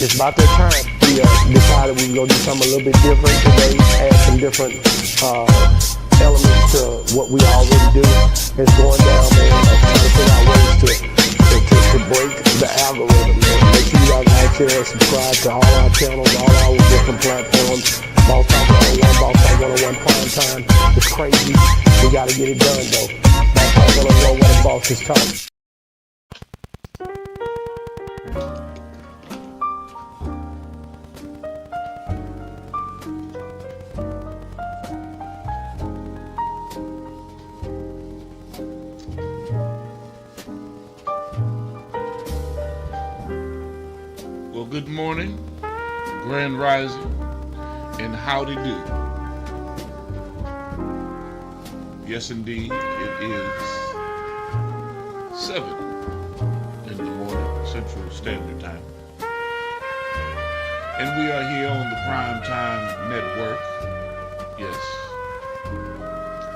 it's about that time. We decided we were going to do something a little bit different today, add some different elements to what we already do. It's going down, man. Trying to figure out ways to break the algorithm, man. Make sure you guys like, share, and subscribe to all our channels, all our different platforms. Boss Talk 101, Boss Talk 101 Primetime. It's crazy. We got to get it done, though. Boss Talk 101, where the boss is talking. Well, good morning, Grand Rising, and howdy do. Yes, indeed, it is 7 in the morning, Central Standard Time. And we are here on the Primetime Network. Yes,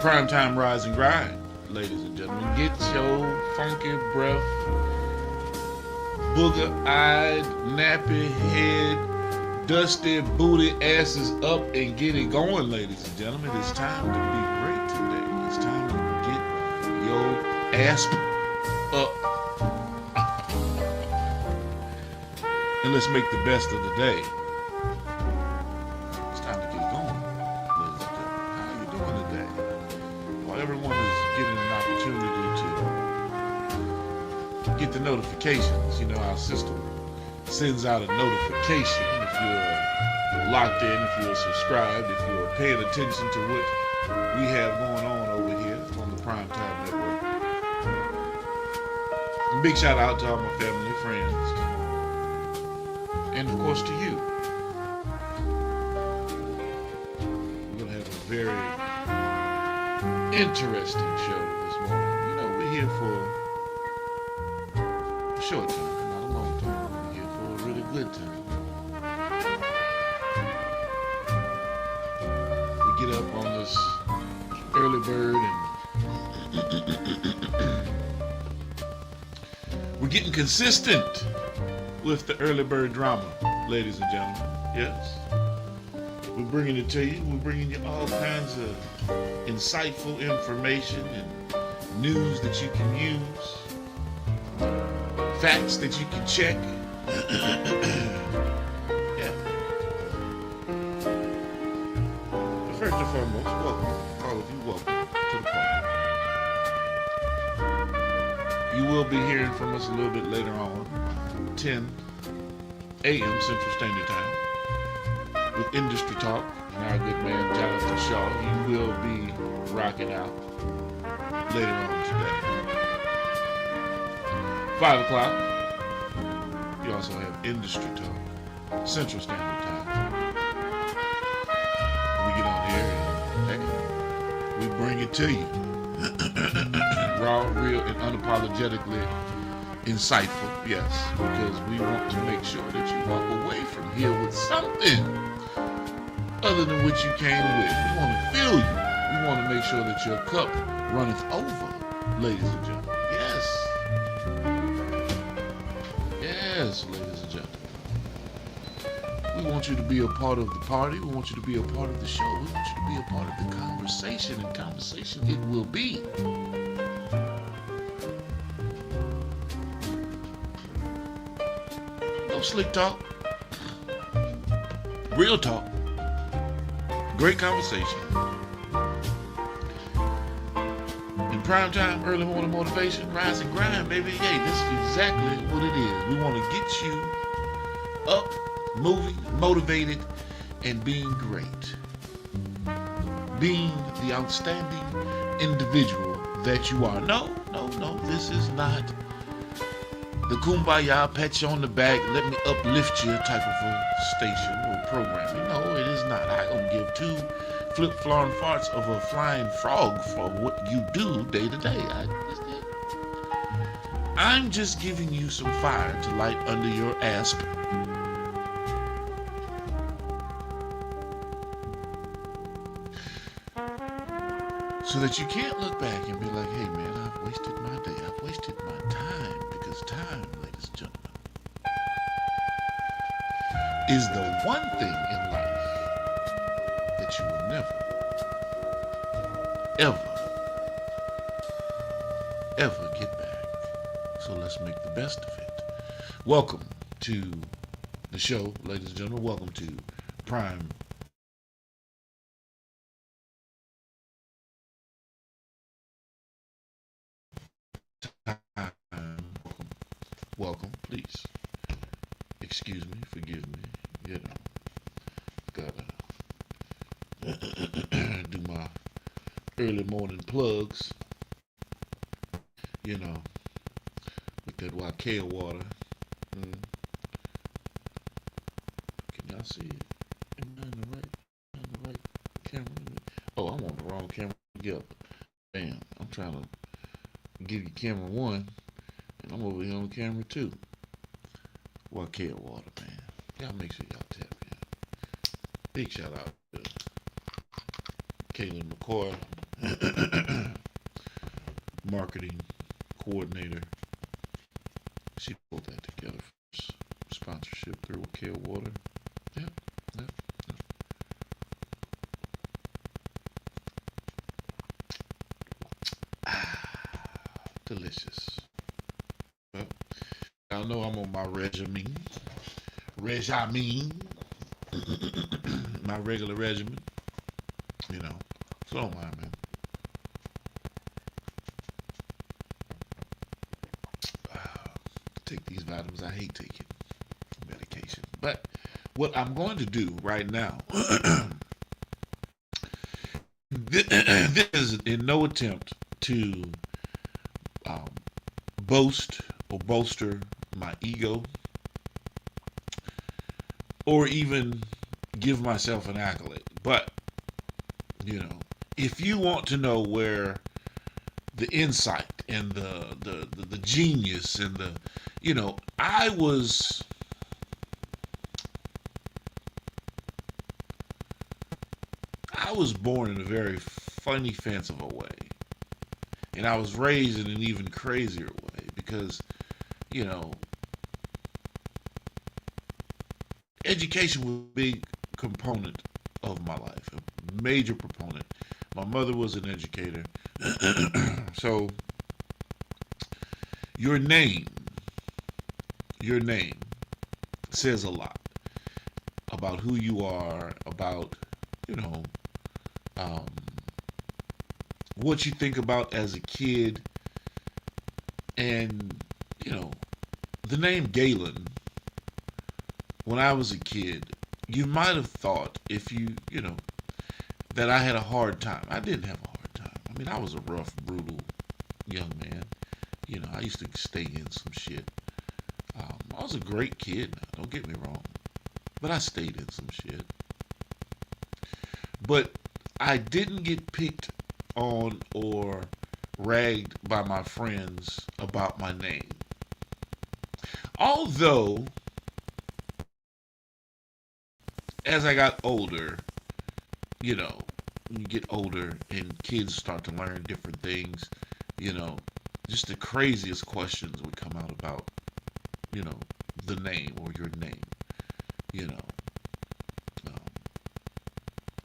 Primetime Rise and Grind, ladies and gentlemen. Get your funky breath, booger-eyed, nappy-head, dusty booty asses up and get it going, ladies and gentlemen. It's time to be great today. It's time to get your ass up. And let's make the best of the day. It's time to get it going, ladies and gentlemen. How are you doing today? Well, everyone is getting an opportunity to get the notifications. You know, our system sends out a notification if you're locked in, if you're subscribed, if you're paying attention to what we have going on over here on the Primetime Network. And big shout out to all my family, friends, and of course to you. We're going to have a very interesting show this morning. You know, we're here for short time, not a long time. We're here for a really good time. We get up on this early bird and we're getting consistent with the early bird drama, ladies and gentlemen. Yes. We're bringing it to you. We're bringing you all kinds of insightful information and news that you can use. Facts that you can check. Yeah. But first and foremost, welcome. All of you, welcome to the party. You will be hearing from us a little bit later on, 10 a.m. Central Standard Time, with Industry Talk and our good man Jonathan Shaw. He will be rocking out later on today. 5 o'clock, you also have Industry Talk, Central Standard Time. We get on here and, hey, we bring it to you. Raw, real, and unapologetically insightful, yes, because we want to make sure that you walk away from here with something other than what you came with. We want to fill you. We want to make sure that your cup runneth over, ladies and gentlemen. Yes. Yes, ladies and gentlemen. We want you to be a part of the party. We want you to be a part of the show. We want you to be a part of the conversation, and conversation it will be. No slick talk. Real talk. Great conversation. Primetime, early morning motivation, rise and grind, baby. Hey, this is exactly what it is. We want to get you up, moving, motivated, and being great. Being the outstanding individual that you are. No, this is not the kumbaya, pat you on the back, let me uplift you type of a station or programming. No, it is not. I don't give two flip-flown farts of a flying frog for what you do day to day. I'm just giving you some fire to light under your asp. So that you can't look back and be like, hey man, I've wasted my day. I've wasted my time. Because time, ladies and gentlemen, is the one thing in life that you will never, ever, ever get back. So let's make the best of it. Welcome to the show, ladies and gentlemen. Welcome to Prime Time. Welcome, please. Excuse me, forgive me. You know, gotta do my early morning plugs. You know, with that Wakea water. Mm. Can y'all see it? Am I in the right camera? Oh, I'm on the wrong camera together. Damn, I'm trying to give you camera one, and I'm over here on camera two. Wakea water, man. Y'all make sure y'all tap in. Big shout out to Kaylin McCoy, marketing coordinator. She pulled that together for sponsorship through Wakea water. Yep, yep, yep. Delicious. Well, y'all know I'm on my regimen. My regular regimen. You know. So don't mind, man. Take these vitamins. I hate taking medication. But what I'm going to do right now, this is in no attempt to um, boast or bolster my ego or even give myself an accolade. But, you know, if you want to know where the insight and the genius and the, you know, I was born in a very funny, fanciful way. And I was raised in an even crazier way because, you know, education was a big component of my life, a major proponent. My mother was an educator. So your name says a lot about who you are, about, you know, um, what you think about as a kid. And, you know, the name Galen, when I was a kid, you might have thought if you know, that I had a hard time. I didn't have a hard time. I mean, I was a rough, brutal young man. You know, I used to stay in some shit. I was a great kid, now, don't get me wrong. But I stayed in some shit. But I didn't get picked on or ragged by my friends about my name. Although, as I got older, you know, when you get older and kids start to learn different things, you know, just the craziest questions would come out about, you know, the name or your name, you know. Um,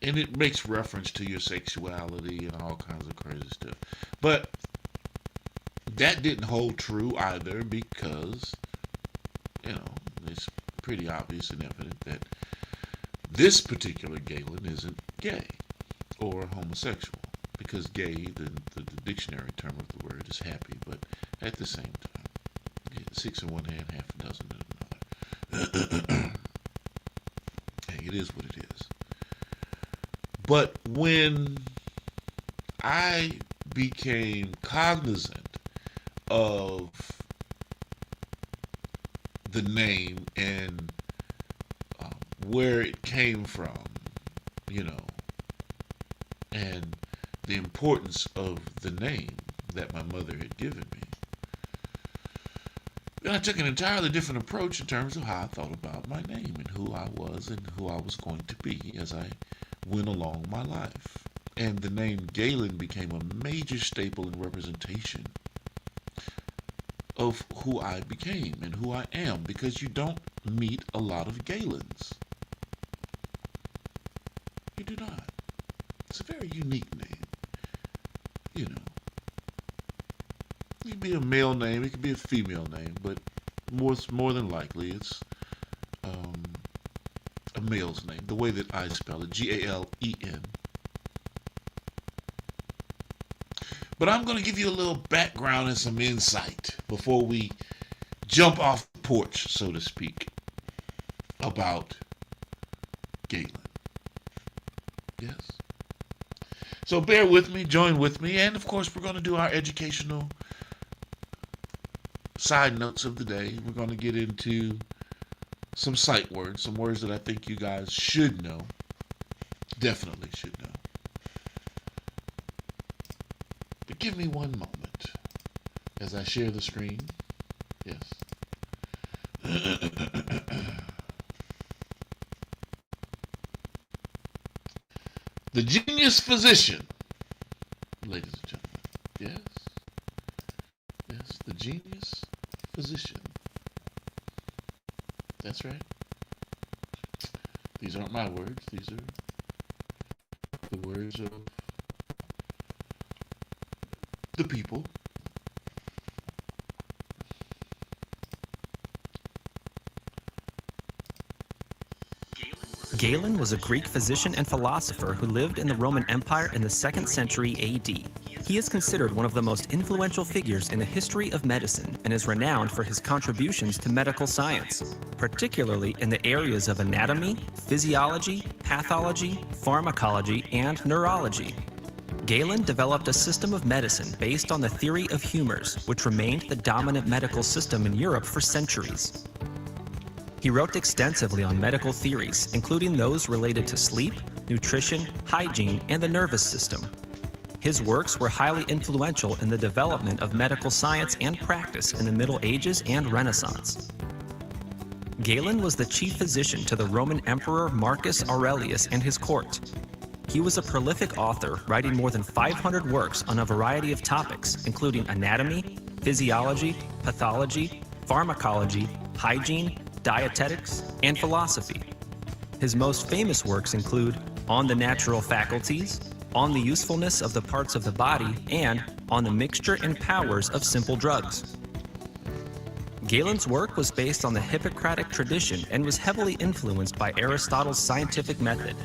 and it makes reference to your sexuality and all kinds of crazy stuff. But that didn't hold true either because, you know, it's pretty obvious and evident that this particular Galen isn't gay or homosexual because gay, the dictionary term of the word, is happy, but at the same time, six in one hand, half a dozen in another. Hey, it is what it is. But when I became cognizant of the name and where it came from, you know, and the importance of the name that my mother had given me, then I took an entirely different approach in terms of how I thought about my name and who I was and who I was going to be as I went along my life. And the name Galen became a major staple and representation of who I became and who I am, because you don't meet a lot of Galens. You do not. It's a very unique name. You know, it could be a male name, it could be a female name, but more than likely it's a male's name. The way that I spell it, Galen. But I'm going to give you a little background and some insight before we jump off the porch, so to speak, about Galen. Yes. So bear with me, join with me, and of course we're going to do our educational side notes of the day. We're going to get into some sight words, some words that I think you guys should know, definitely should know. But give me one moment as I share the screen. Yes. The genius physician, ladies and gentlemen. Yes, the genius physician. That's right. These aren't my words. These are the words of the people. Galen was a Greek physician and philosopher who lived in the Roman Empire in the 2nd century AD. He is considered one of the most influential figures in the history of medicine and is renowned for his contributions to medical science, particularly in the areas of anatomy, physiology, pathology, pharmacology, and neurology. Galen developed a system of medicine based on the theory of humors, which remained the dominant medical system in Europe for centuries. He wrote extensively on medical theories, including those related to sleep, nutrition, hygiene, and the nervous system. His works were highly influential in the development of medical science and practice in the Middle Ages and Renaissance. Galen was the chief physician to the Roman Emperor Marcus Aurelius and his court. He was a prolific author, writing more than 500 works on a variety of topics, including anatomy, physiology, pathology, pharmacology, hygiene, dietetics, and philosophy. His most famous works include On the Natural Faculties, On the Usefulness of the Parts of the Body, and On the Mixture and Powers of Simple Drugs. Galen's work was based on the Hippocratic tradition and was heavily influenced by Aristotle's scientific method.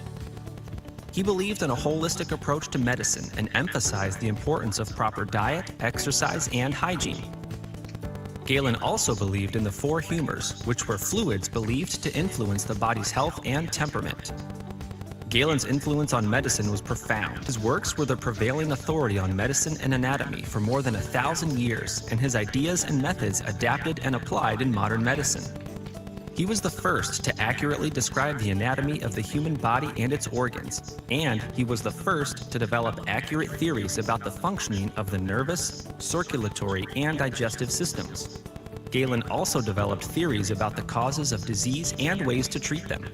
He believed in a holistic approach to medicine and emphasized the importance of proper diet, exercise, and hygiene. Galen also believed in the 4 humors, which were fluids believed to influence the body's health and temperament. Galen's influence on medicine was profound. His works were the prevailing authority on medicine and anatomy for more than 1,000 years, and his ideas and methods adapted and applied in modern medicine. He was the first to accurately describe the anatomy of the human body and its organs, and he was the first to develop accurate theories about the functioning of the nervous, circulatory, and digestive systems. Galen also developed theories about the causes of disease and ways to treat them.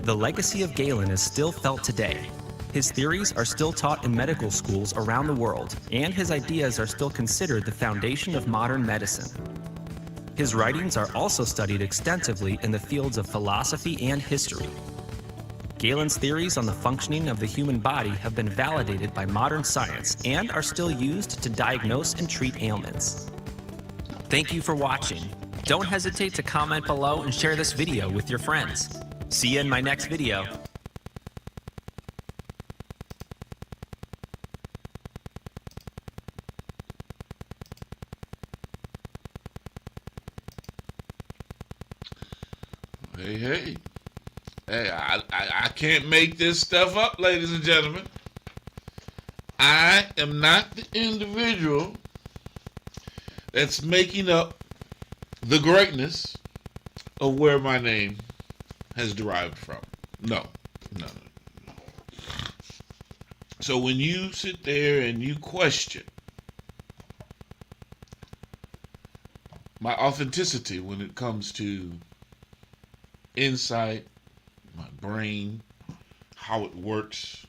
The legacy of Galen is still felt today. His theories are still taught in medical schools around the world, and his ideas are still considered the foundation of modern medicine. His writings are also studied extensively in the fields of philosophy and history. Galen's theories on the functioning of the human body have been validated by modern science and are still used to diagnose and treat ailments. Thank you for watching. Don't hesitate to comment below and share this video with your friends. See you in my next video. Hey, I can't make this stuff up, ladies and gentlemen. I am not the individual that's making up the greatness of where my name has derived from. No. So when you sit there and you question my authenticity when it comes to insight, my brain, how it works,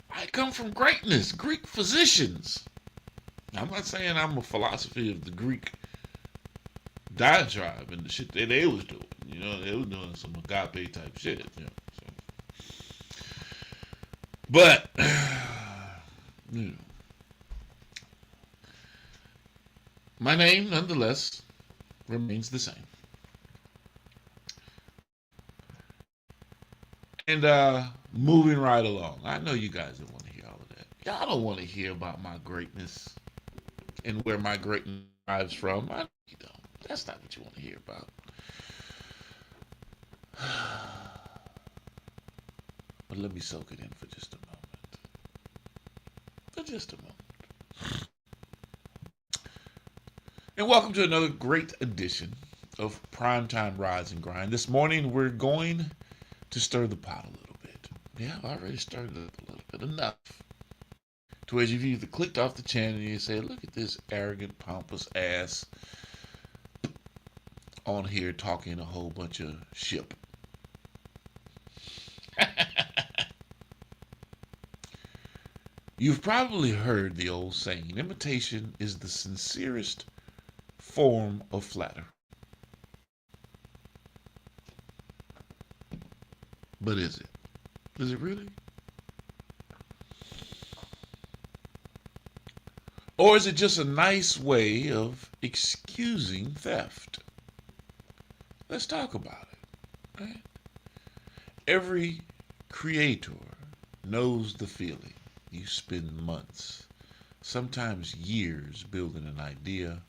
I come from greatness, Greek physicians. I'm not saying I'm a philosophy of the Greek diatribe and the shit that they was doing. You know, they was doing some agape type shit. You know, so. But you know, my name nonetheless remains the same. And moving right along. I know you guys don't want to hear all of that. Y'all don't want to hear about my greatness and where my greatness derives from. I know you don't. That's not what you want to hear about. But let me soak it in for just a moment. For just a moment. And welcome to another great edition of Primetime Rise and Grind. This morning we're going to stir the pot a little bit. Yeah, I've already stirred it up a little bit. Enough. To where you've either clicked off the channel and you say, look at this arrogant, pompous ass on here talking a whole bunch of shit. You've probably heard the old saying, imitation is the sincerest form of flattery. But is it? Is it really? Or is it just a nice way of excusing theft? Let's talk about it. Right? Every creator knows the feeling. You spend months, sometimes years, building an idea.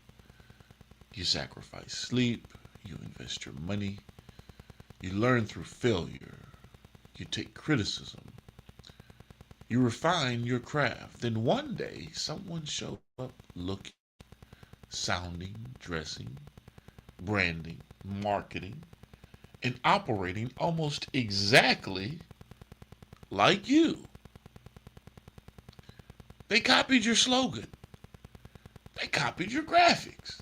You sacrifice sleep. You invest your money. You learn through failure. You take criticism. You refine your craft. Then one day, someone shows up looking, sounding, dressing, branding, marketing, and operating almost exactly like you. They copied your slogan. They copied your graphics.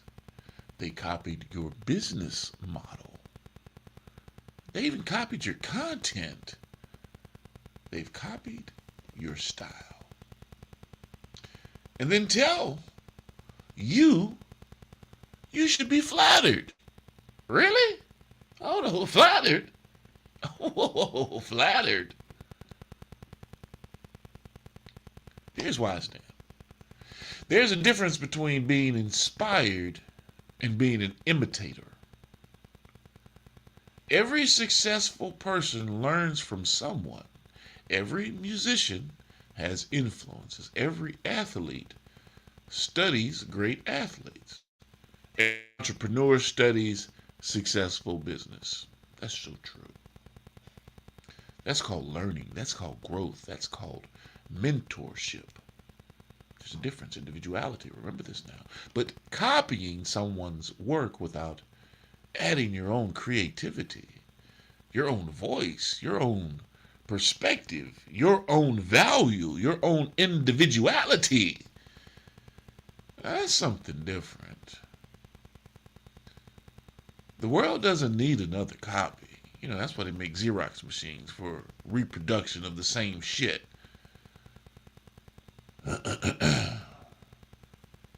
They copied your business model. They even copied your content. They've copied your style. And then tell you should be flattered. Really? Oh no, flattered? Oh, flattered. Here's why I stand. There's a difference between being inspired and being an imitator. Every successful person learns from someone. Every musician has influences. Every athlete studies great athletes. Every entrepreneur studies successful business. That's so true. That's called learning. That's called growth. That's called mentorship. There's a difference, individuality. Remember this now. But copying someone's work without adding your own creativity, your own voice, your own perspective, your own value, your own individuality, that's something different. The world doesn't need another copy. You know, that's why they make Xerox machines, for reproduction of the same shit.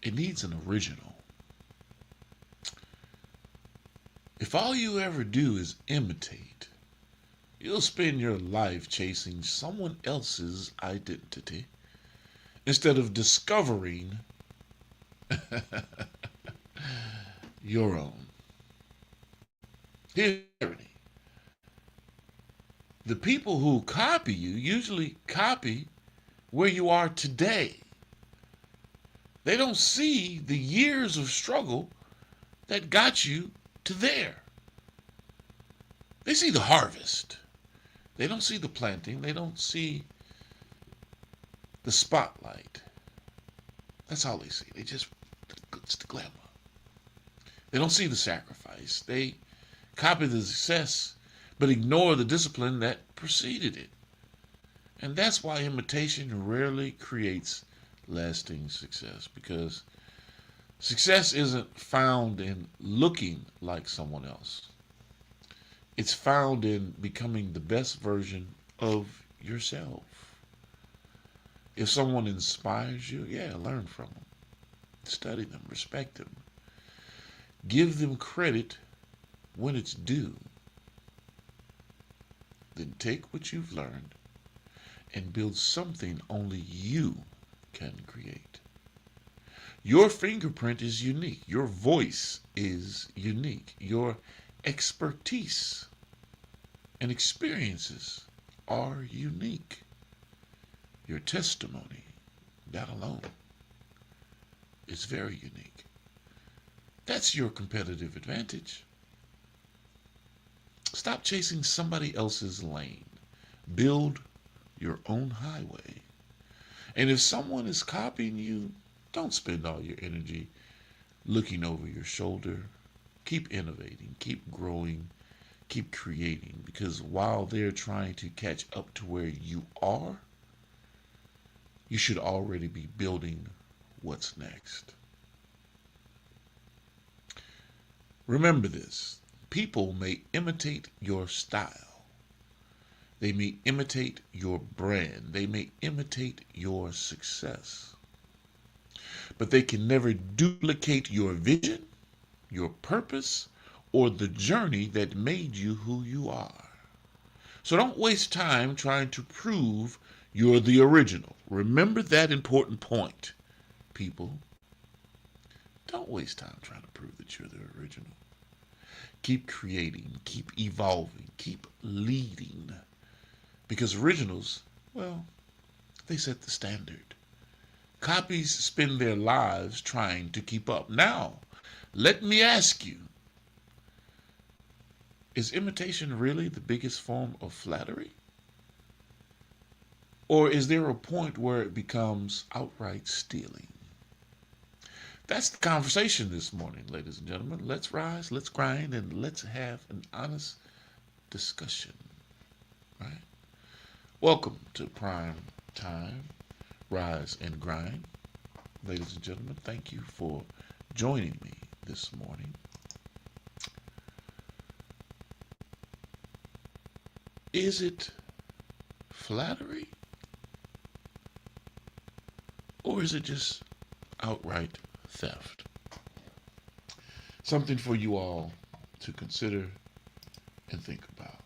It needs an original. If all you ever do is imitate, you'll spend your life chasing someone else's identity instead of discovering your own. Here's the irony. The people who copy you usually copy where you are today. They don't see the years of struggle that got you to there. They see the harvest. They don't see the planting. They don't see the spotlight. That's all they see. They just, it's the glamour. They don't see the sacrifice. They copy the success, but ignore the discipline that preceded it. And that's why imitation rarely creates lasting success, because success isn't found in looking like someone else. It's found in becoming the best version of yourself. If someone inspires you, yeah, learn from them. Study them, respect them. Give them credit when it's due. Then take what you've learned and build something only you can create. Your fingerprint is unique. Your voice is unique. Your expertise and experiences are unique. Your testimony, that alone, is very unique. That's your competitive advantage. Stop chasing somebody else's lane. Build your own highway. And if someone is copying you, don't spend all your energy looking over your shoulder. Keep innovating, keep growing, keep creating, because while they're trying to catch up to where you are, you should already be building what's next. Remember this: people may imitate your style. They may imitate your brand. They may imitate your success. But they can never duplicate your vision, your purpose, or the journey that made you who you are. So don't waste time trying to prove you're the original. Remember that important point, people. Don't waste time trying to prove that you're the original. Keep creating, keep evolving, keep leading. Because originals, well, they set the standard. Copies spend their lives trying to keep up. Now, let me ask you, is imitation really the biggest form of flattery? Or is there a point where it becomes outright stealing? That's the conversation this morning, ladies and gentlemen. Let's rise, let's grind, and let's have an honest discussion. Right? Welcome to Prime Time, Rise and Grind. Ladies and gentlemen, thank you for joining me this morning. Is it flattery? Or is it just outright theft? Something for you all to consider and think about,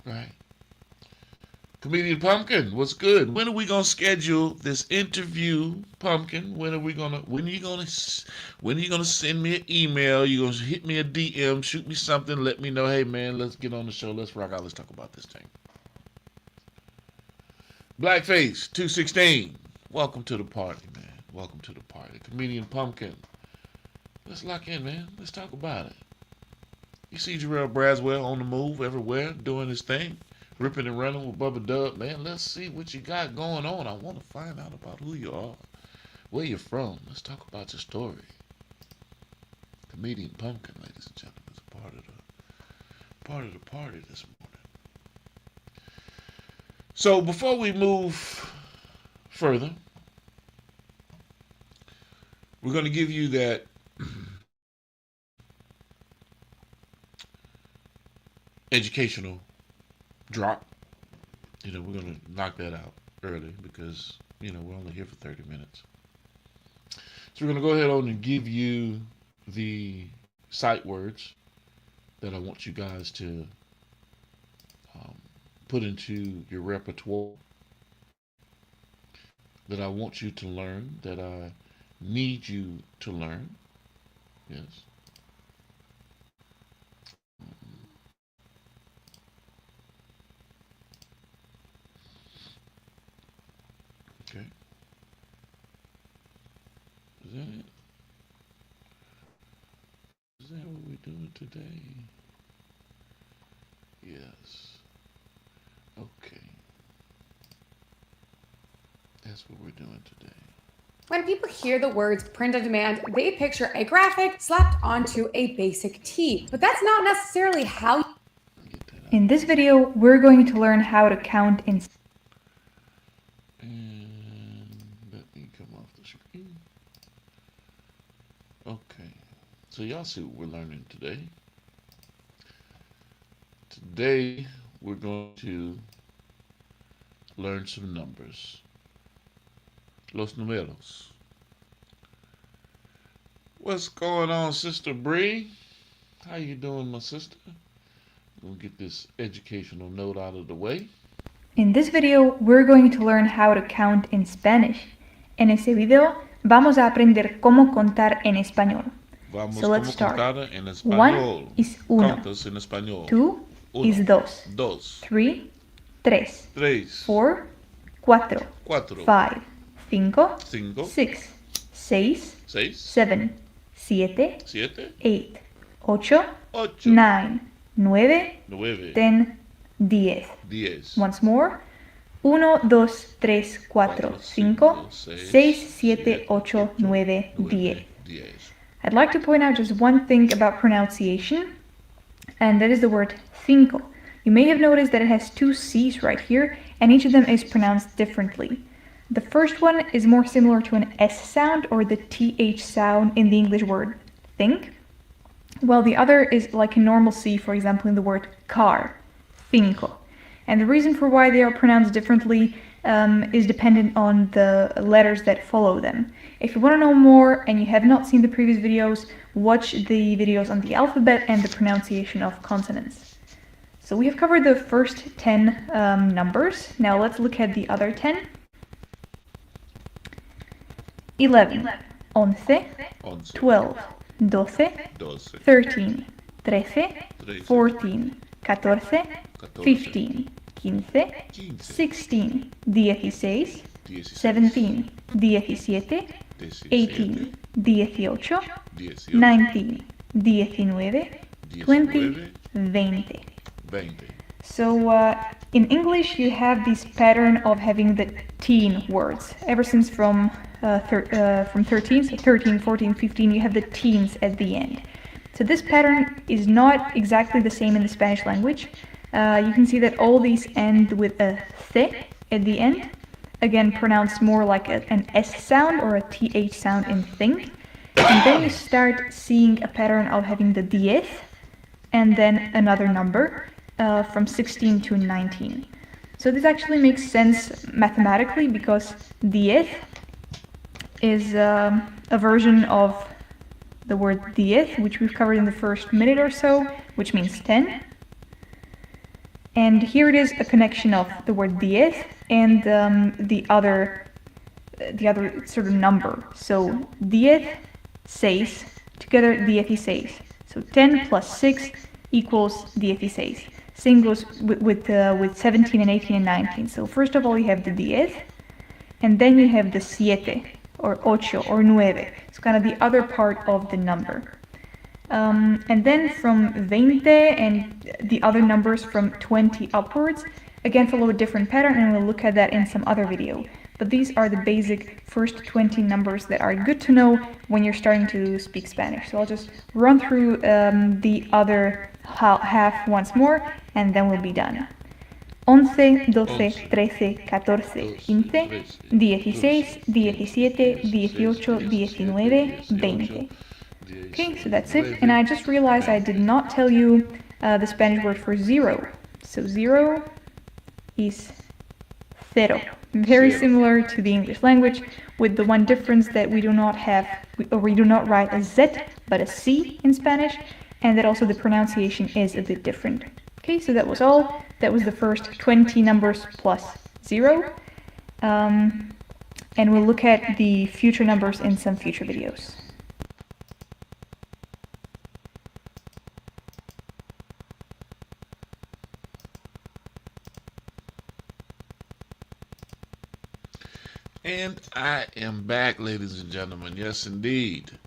right? Comedian Pumpkin, what's good? When are we gonna schedule this interview, Pumpkin? When are you gonna send me an email? You gonna hit me a DM, shoot me something, let me know, hey man, let's get on the show, let's rock out, let's talk about this thing. Blackface 216, welcome to the party, man. Welcome to the party. Comedian Pumpkin, let's lock in, man. Let's talk about it. You see Jarrell Braswell on the move everywhere, doing his thing, ripping and running with Bubba Dub. Man, let's see what you got going on. I want to find out about who you are, where you're from. Let's talk about your story. Comedian Pumpkin, ladies and gentlemen, is part of the party this morning. So before we move further, we're going to give you that educational drop. We're going to knock that out early because, we're only here for 30 minutes. So we're going to go ahead on and give you the sight words that I want you guys to put into your repertoire, that I want you to learn, that I need you to learn. Yes. Okay. Is that it? Is that what we're doing today? Yes. Okay. That's what we're doing today. When people hear the words print on demand, they picture a graphic slapped onto a basic tee. But that's not necessarily how. In this video, we're going to learn how to count in. And let me come off the screen. Okay. So y'all see what we're learning today. Today, we're going to learn some numbers. Los números. What's going on, Sister Bree? How you doing, my sister? We'll get this educational note out of the way. In this video, we're going to learn how to count in Spanish. En este video, vamos a aprender cómo contar en español. Vamos So let's como start. contar en español. 1 is uno. Contas en español. 2 Uno. is dos. 2. 3, tres. 3. 4, cuatro. 4. 5, cinco. 5. 6, seis. 6. 7, siete. 7. 8, ocho. 8. 9, nueve. 9. 10, 10. 10. Once more. 1, 2, 3, 4, 5, 6, 7, 8, 9, 10. I'd like to point out just one thing about pronunciation, and that is the word cinco. You may have noticed that it has two C's right here, and each of them is pronounced differently. The first one is more similar to an S sound or the TH sound in the English word think, while the other is like a normal C, for example, in the word car, cinco. And the reason for why they are pronounced differently is dependent on the letters that follow them. If you want to know more and you have not seen the previous videos, watch the videos on the alphabet and the pronunciation of consonants. So we have covered the first 10 numbers. Now let's look at the other 10. 11, 11, 12, 12, 13, 13, 14, 14, 15, 15, 16, 16, 17, 17, 18, 18, 19, 19, 20, 20. So in English you have this pattern of having the teen words. Ever since from 13, so 13, 14, 15, you have the teens at the end. So this pattern is not exactly the same in the Spanish language. You can see that all these end with a th at the end, again pronounced more like an S sound or a TH sound in think. And then you start seeing a pattern of having the diez and then another number from 16 to 19. So this actually makes sense mathematically because diez is a version of the word diez, which we've covered in the first minute or so, which means 10. And here it is a connection of the word diez and the other sort of number. So diez, seis, together dieciséis. So 10 plus 6 equals dieciséis. Same goes with 17 and 18 and 19. So first of all you have the diez, and then you have the siete, or ocho, or nueve. It's kind of the other part of the number. And then from 20 and the other numbers from 20 upwards, again follow a different pattern, and we'll look at that in some other video. But these are the basic first 20 numbers that are good to know when you're starting to speak Spanish. So I'll just run through the other half once more, and then we'll be done. 11, 12, 13, 14, 15, 16, 17, 18, 19, 20. Okay, so that's it. And I just realized I did not tell you the Spanish word for zero. So zero is cero. Very similar to the English language, with the one difference that we do not have, or we do not write a Z, but a C in Spanish, and that also the pronunciation is a bit different. Okay, so that was all. That was the first 20 numbers plus 0. And we'll look at the future numbers in some future videos. And I am back, ladies and gentlemen. Yes, indeed.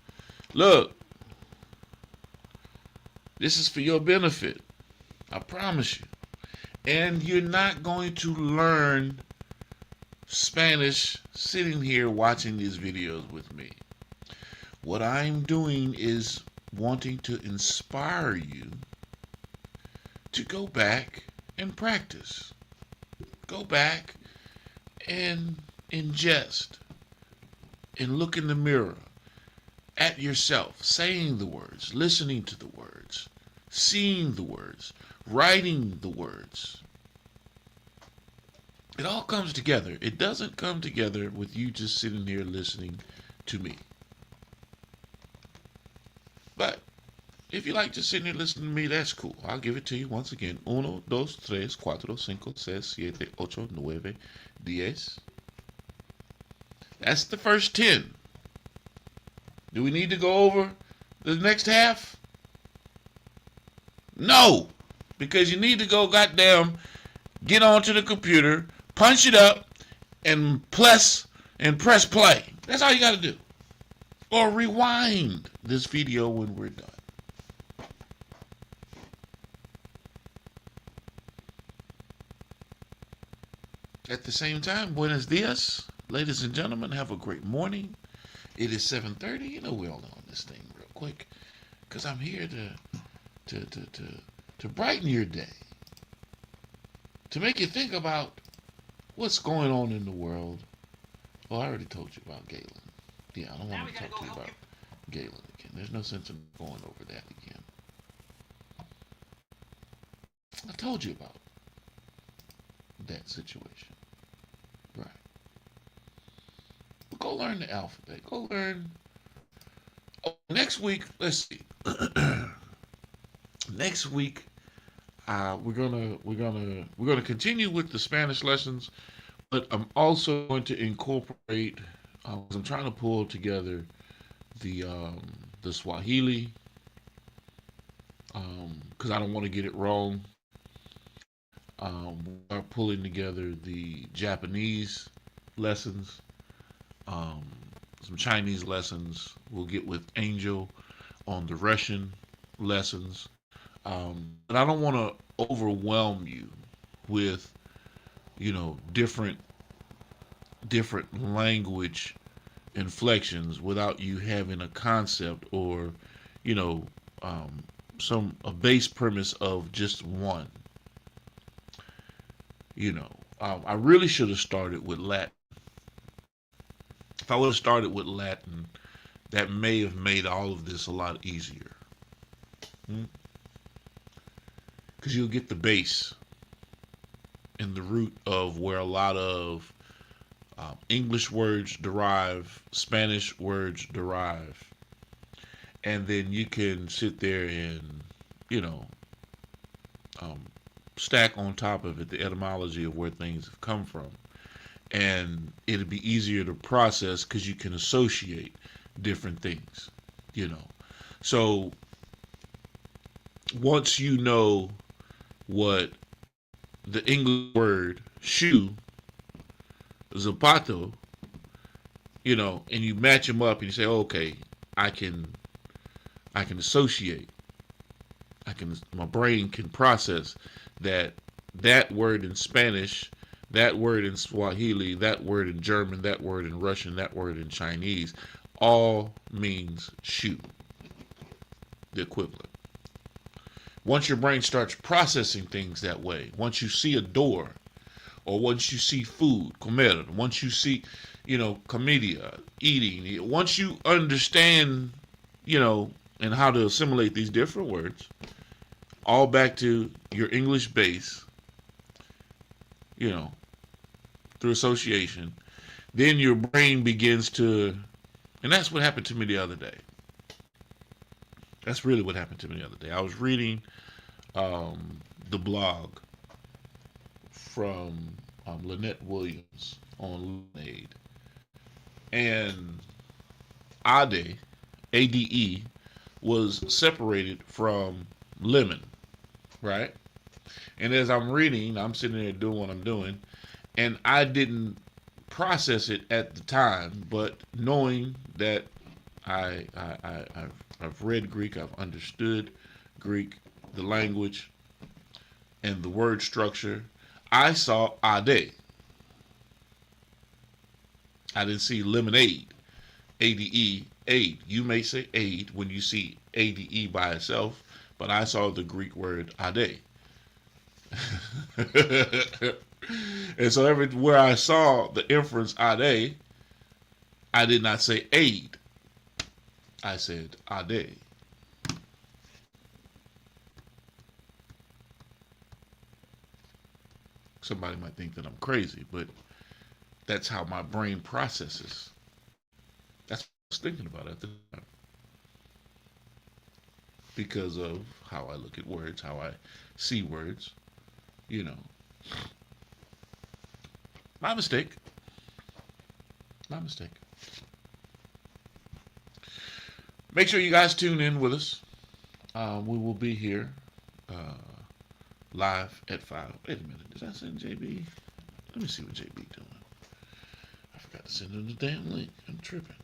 Look, this is for your benefit. I promise you. And you're not going to learn Spanish sitting here watching these videos with me. What I'm doing is wanting to inspire you to go back and practice. Go back and ingest and look in the mirror at yourself, saying the words, listening to the words, seeing the words, writing the words. It all comes together. It doesn't come together with you just sitting here listening to me. But if you like just sitting here listening to me, that's cool. I'll give it to you once again. 1, 2, 3, 4, 5, 6, 7, 8, 9, 10. That's the first 10. Do we need to go over the next half? No. Because you need to go goddamn get onto the computer, punch it up, and press play. That's all you got to do. Or rewind this video when we're done. At the same time, buenos dias, ladies and gentlemen. Have a great morning. It is 7:30. You know we're all on this thing real quick, because I'm here to brighten your day, to make you think about what's going on in the world. Well, I already told you about Galen. Yeah, I don't want to talk to you about Galen again. There's no sense in going over that again. I told you about that situation. Right. But go learn the alphabet. Go learn. Oh, next week, let's see. Next week, we're gonna continue with the Spanish lessons, but I'm also going to incorporate. I'm trying to pull together the Swahili, because I don't want to get it wrong. We are pulling together the Japanese lessons, some Chinese lessons. We'll get with Angel on the Russian lessons. But I don't want to overwhelm you with, different language inflections without you having a concept or, a base premise of just one. I really should have started with Latin. If I would have started with Latin, that may have made all of this a lot easier. Because you'll get the base and the root of where a lot of English words derive, Spanish words derive. And then you can sit there and, stack on top of it the etymology of where things have come from. And it'll be easier to process because you can associate different things, So once you know what the English word shoe, zapato, and you match them up and you say, okay, I can associate. My brain can process that word in Spanish, that word in Swahili, that word in German, that word in Russian, that word in Chinese, all means shoe, the equivalent. Once your brain starts processing things that way, once you see a door, or once you see food, comer, once you see, comedia, eating, once you understand, and how to assimilate these different words, all back to your English base, through association, then your brain begins to, and that's what happened to me the other day. That's really what happened to me the other day. I was reading the blog from Lynette Williams on Lemonade. And Ade, A-D-E, was separated from lemon, right? And as I'm reading, I'm sitting there doing what I'm doing, and I didn't process it at the time, but knowing that I've read Greek, I've understood Greek, the language, and the word structure, I saw Ade. I didn't see lemonade, A-D-E, aid. You may say aid when you see A-D-E by itself, but I saw the Greek word Ade. And so everywhere I saw the inference Ade, I did not say aid. I said Ade. Somebody might think that I'm crazy, but that's how my brain processes. That's what I was thinking about at the time. because of how I look at words, how I see words. You know, my mistake. My mistake. Make sure you guys tune in with us. We will be here live at 5. Wait a minute. Did I send JB? Let me see what JB doing. I forgot to send him the damn link. I'm tripping.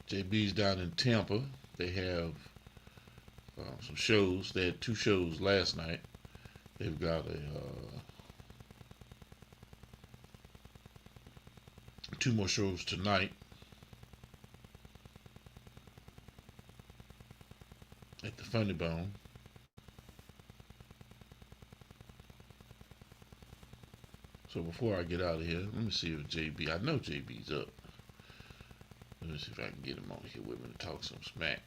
JB's down in Tampa. They have some shows. They had 2 shows last night. They've got a 2 more shows tonight at the Funny Bone. So before I get out of here, let me see if JB, I know JB's up. Let me see if I can get him on here with me to talk some smack.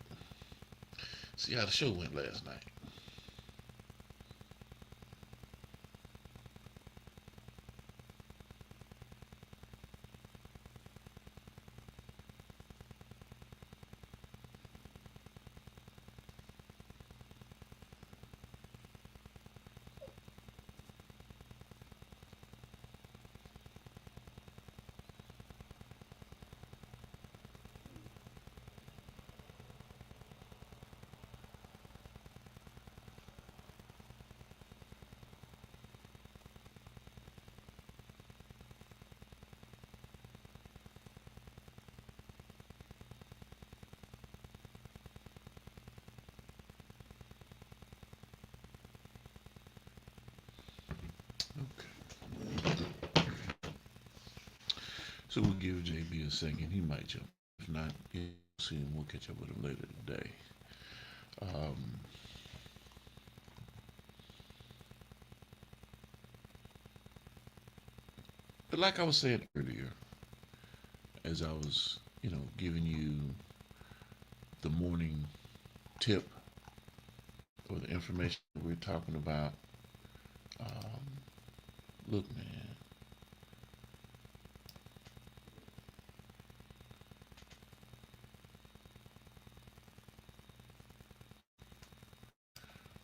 See how the show went last night. So we'll give JB a second. He might jump. If not, you'll see him. We'll catch up with him later today. But like I was saying earlier, as I was, giving you the morning tip or the information we're talking about, look, man.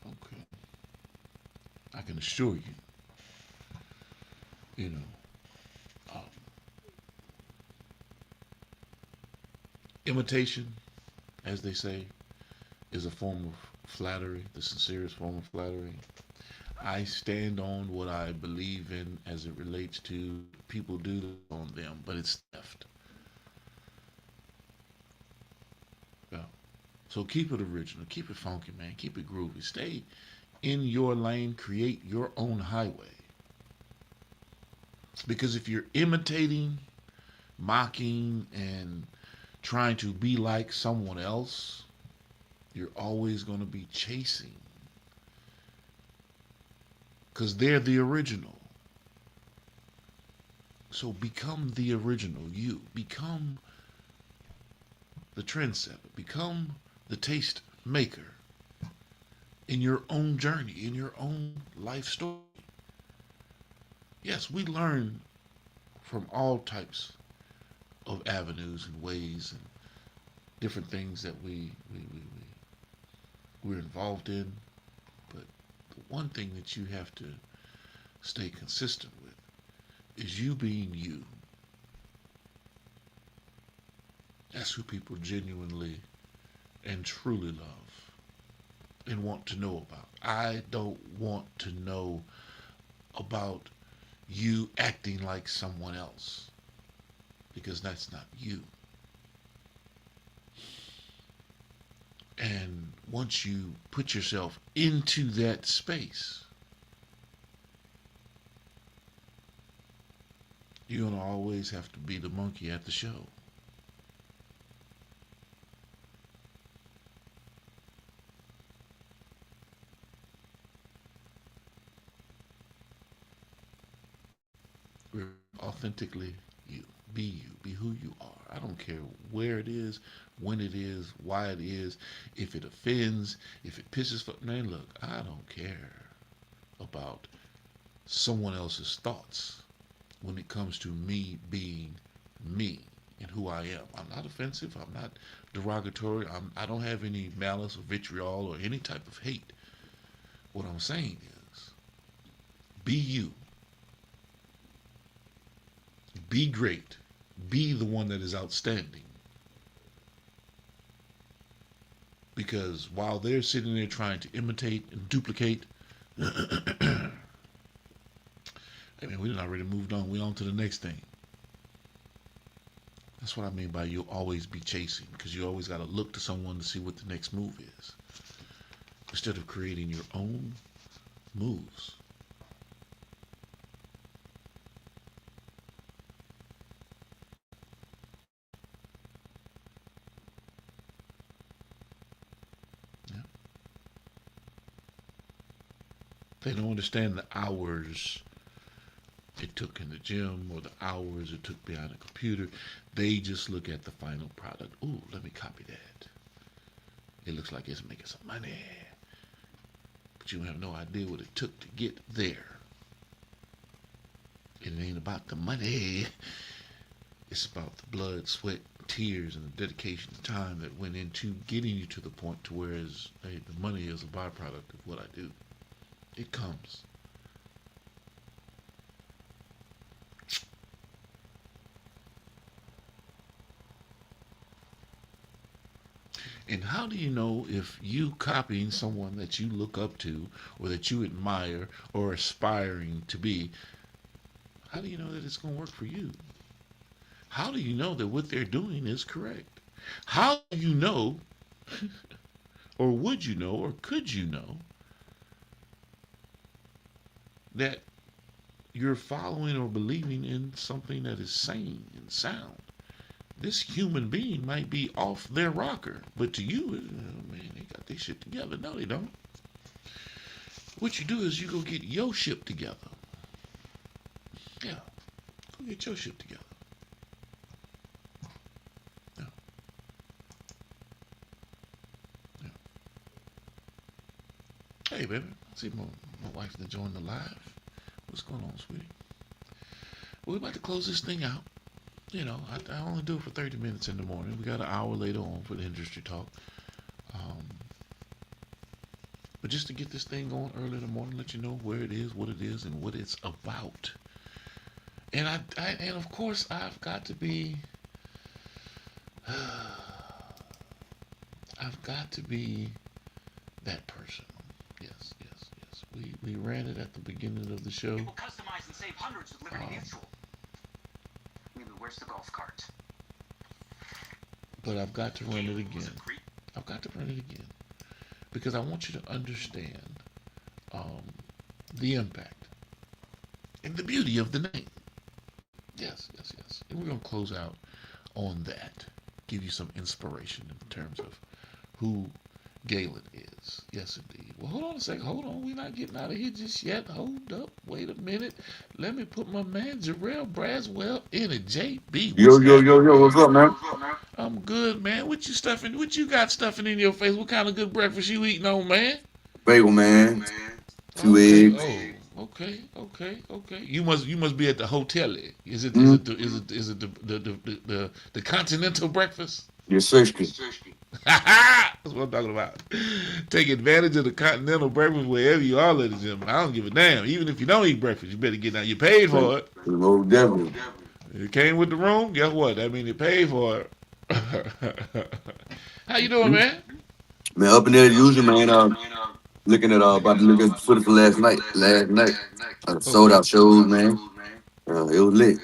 Okay. I can assure you, imitation, as they say, is a form of flattery, the sincerest form of flattery. I stand on what I believe in as it relates to people do on them, but it's theft. Yeah. So keep it original, keep it funky, man, keep it groovy. Stay in your lane, create your own highway. Because if you're imitating, mocking, and trying to be like someone else, you're always going to be chasing. Because they're the original. So become the original you. Become the trendsetter. Become the taste maker in your own journey, in your own life story. Yes, we learn from all types of avenues and ways and different things that we're involved in. But the one thing that you have to stay consistent with is you being you. That's who people genuinely and truly love and want to know about. I don't want to know about you acting like someone else, because that's not you. And once you put yourself into that space, you're going to always have to be the monkey at the show. Authentically you. Be you. Be who you are. I don't care where it is, when it is, why it is, if it offends, if it pisses. Man, look, I don't care about someone else's thoughts when it comes to me being me and who I am. I'm not offensive. I'm not derogatory. I don't have any malice or vitriol or any type of hate. What I'm saying is, be you. Be great. Be the one that is outstanding. Because while they're sitting there trying to imitate and duplicate, hey man, we done already moved on. We on to the next thing. That's what I mean by you'll always be chasing, because you always got to look to someone to see what the next move is, instead of creating your own moves. Yeah. They don't understand the hours it took in the gym or the hours it took behind a computer. They just look at the final product. Ooh, let me copy that. It looks like it's making some money. But you have no idea what it took to get there. It ain't about the money. It's about the blood, sweat, tears, and the dedication and time that went into getting you to the point to where hey, the money is a byproduct of what I do. It comes. And how do you know if you copying someone that you look up to or that you admire or aspiring to be, how do you know that it's going to work for you? How do you know that what they're doing is correct? How do you know, or would you know, or could you know that you're following or believing in something that is sane and sound? This human being might be off their rocker, but to you, oh man, they got their shit together. No, they don't. What you do is you go get your shit together. Yeah, go get your shit together. Yeah. Yeah. Hey, baby, I see my wife that joined the live. What's going on, sweetie? We're about to close this thing out. You know, I only do it for 30 minutes in the morning. We got an hour later on for the industry talk. But just to get this thing going early in the morning, let you know where it is, and what it's about. And and of course, I've got to be, that person. Yes. We ran it at the beginning of the show. People customize and save hundreds with Liberty Mutual. Where's the golf cart? But I've got to run it again. Because I want you to understand the impact and the beauty of the name. Yes. And we're going to close out on that. Give you some inspiration in terms of who Galen is. Yes, indeed. Well, hold on a second. Hold on. We're not getting out of here just yet. Hold up. Wait a minute. Let me put my man Jarrell Braswell in it. JB. Yo. What's up, man? I'm good, man. What you got stuffing in your face? What kind of good breakfast you eating on, man? Bagel, man. Two eggs. Oh, okay. You must be at the hotel. Is it the continental breakfast? Yes, sir. That's what I'm talking about. Take advantage of the continental breakfast wherever you are, ladies and gentlemen. I don't give a damn. Even if you don't eat breakfast, you better get out. You paid for it. Oh, definitely. It came with the room. Guess what? That means you paid for it. How you doing, man? Man, up in there as usual, man. Looking at about to look at footage for last night. Sold out shows, man. It was lit.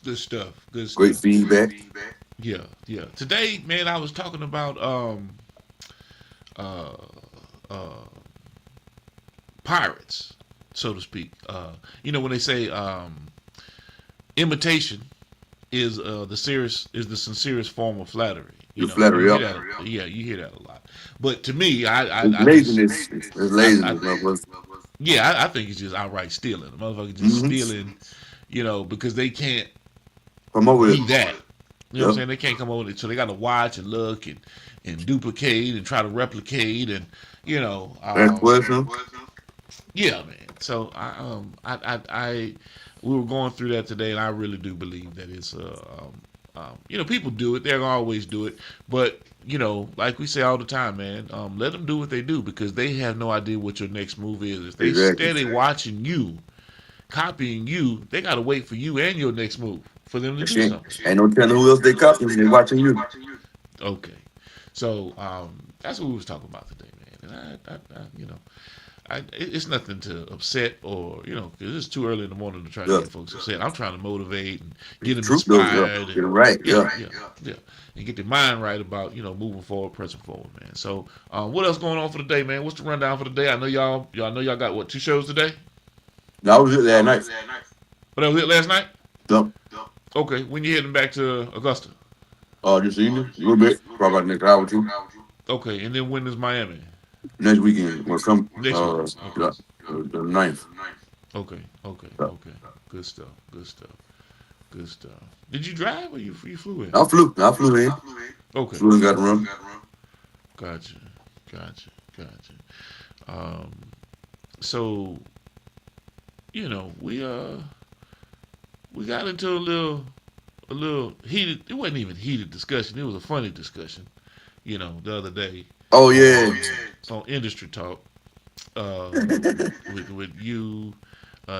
Good stuff. Great feedback. Yeah. Today, man, I was talking about pirates, so to speak. When they say imitation is the sincerest form of flattery. Flattery, yeah. You hear that a lot. But to me, laziness. It's laziness. I think it's just outright stealing. The motherfucker just stealing, because they can't be that. You know what I'm saying? They can't come over with it, so they got to watch and look and duplicate and try to replicate and yeah, man. So we were going through that today, and I really do believe that it's People do it. They're gonna always do it. But like we say all the time, man, let them do what they do because they have no idea what your next move is. If they Exactly. steady watching you, copying you, they gotta wait for you and your next move for them to do Shit. something. Ain't no telling who else they copying. They watching you. Okay, so that's what we was talking about today, man. And it's nothing to upset or because it's too early in the morning to try to get folks upset. I'm trying to motivate and get them Truth though, inspired. get it right. Yeah, and get their mind right about moving forward, pressing forward, man. So what else going on for the day, man? What's the rundown for the day? I know y'all got what, 2 shows today? That was it last night. But that was it last night? Yep. Okay, when you heading back to Augusta? This evening, a little bit, probably about the next hour or two. Okay, and then when is Miami? Next weekend, or some Next week. Okay. the 9th. Okay. Good stuff. Did you drive or you flew in? I flew in. Okay. Flew and got the room. Gotcha. So, we got into a little heated. It wasn't even heated discussion. It was a funny discussion. The other day. Oh yeah. On Industry Talk, with you,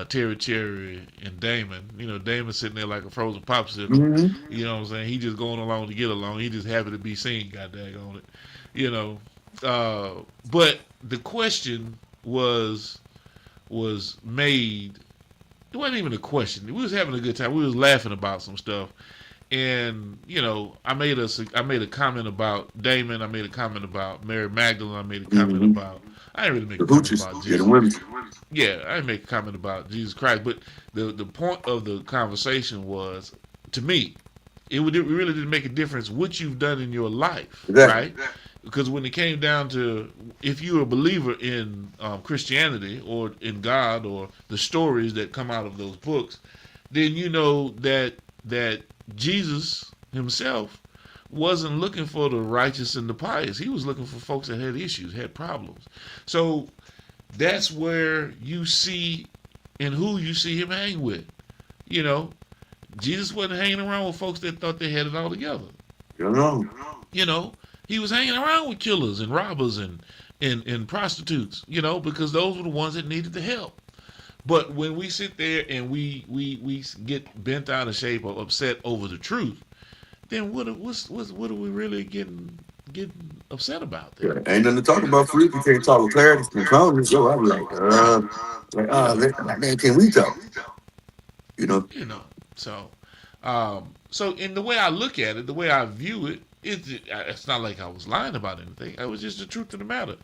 Terry Cherry, and Damon. Damon sitting there like a frozen popsicle. Mm-hmm. You know what I'm saying? He just going along to get along. He just happy to be seen. God daggone it. But the question was made. It wasn't even a question. We was having a good time. We was laughing about some stuff. And I made a comment about Damon. I made a comment about Mary Magdalene. I made a comment about. I didn't really make a comment about Jesus. Yeah, I didn't make a comment about Jesus Christ. But the point of the conversation was, to me, it really didn't make a difference what you've done in your life, right? Because when it came down to if you're a believer in Christianity or in God or the stories that come out of those books, then you know that Jesus himself wasn't looking for the righteous and the pious. He was looking for folks that had issues, had problems. So that's where you see and who you see him hang with. Jesus wasn't hanging around with folks that thought they had it all together. He was hanging around with killers and robbers and prostitutes, because those were the ones that needed the help. But when we sit there and we get bent out of shape or upset over the truth, then what are we really getting upset about there? Ain't nothing to talk about. Free, you can't talk with clarity and calmness. So I'm like, man, can we talk? So in the way I look at it, the way I view it, it's not like I was lying about anything. It was just the truth of the matter,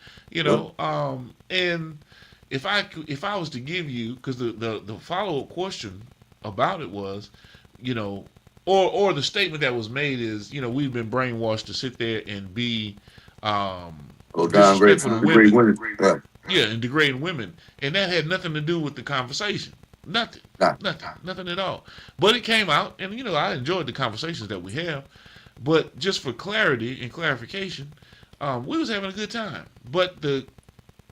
and if I was to give you, because the follow-up question about it was, or the statement that was made is, we've been brainwashed to sit there and be disrespectful to women. Right. Yeah, and degrading women. And that had nothing to do with the conversation. Nothing at all. But it came out, and I enjoyed the conversations that we have. But just for clarity and clarification, we was having a good time. But the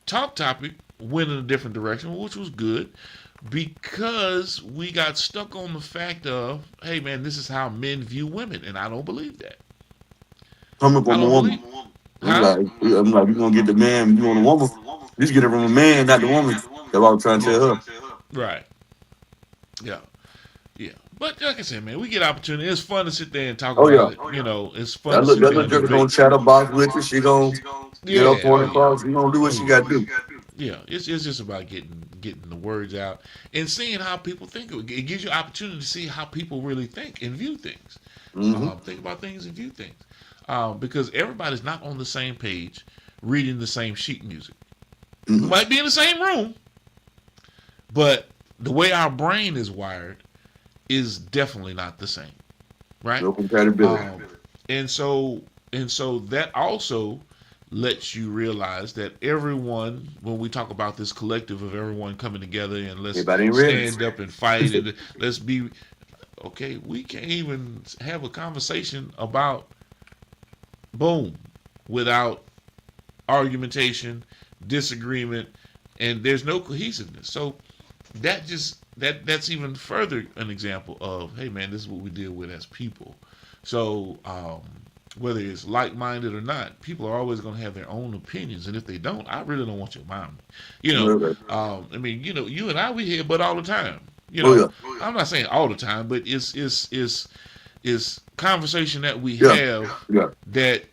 talk topic went in a different direction, which was good, because we got stuck on the fact of, hey man, this is how men view women, and I don't believe that. Coming from a woman. I'm like, you're gonna get the man, you want a woman. Just get it from a man, not the woman. That's what I was trying to tell her. Right. Yeah. But like I said, man, we get opportunity. It's fun to sit there and talk about it. It's fun. That little girl gonna chat about with you. She gonna get up on the cross. She gonna do what she gotta do. Yeah, it's just about getting the words out and seeing how people think. It gives you opportunity to see how people really think and view things. Think about things and view things. Because everybody's not on the same page, reading the same sheet music. We might be in the same room, but the way our brain is wired is definitely not the same, right? No compatibility. And so that also lets you realize that everyone, when we talk about this collective of everyone coming together and let's stand up and fight and let's be okay, we can't even have a conversation about boom without argumentation, disagreement, and there's no cohesiveness. So that's even further an example of, hey man, this is what we deal with as people. So whether it's like-minded or not, people are always going to have their own opinions, and if they don't, I really don't want your mind. I mean, you and I, we hear but all the time. Oh yeah. I'm not saying all the time, but it's conversation that we Yeah. have Yeah. that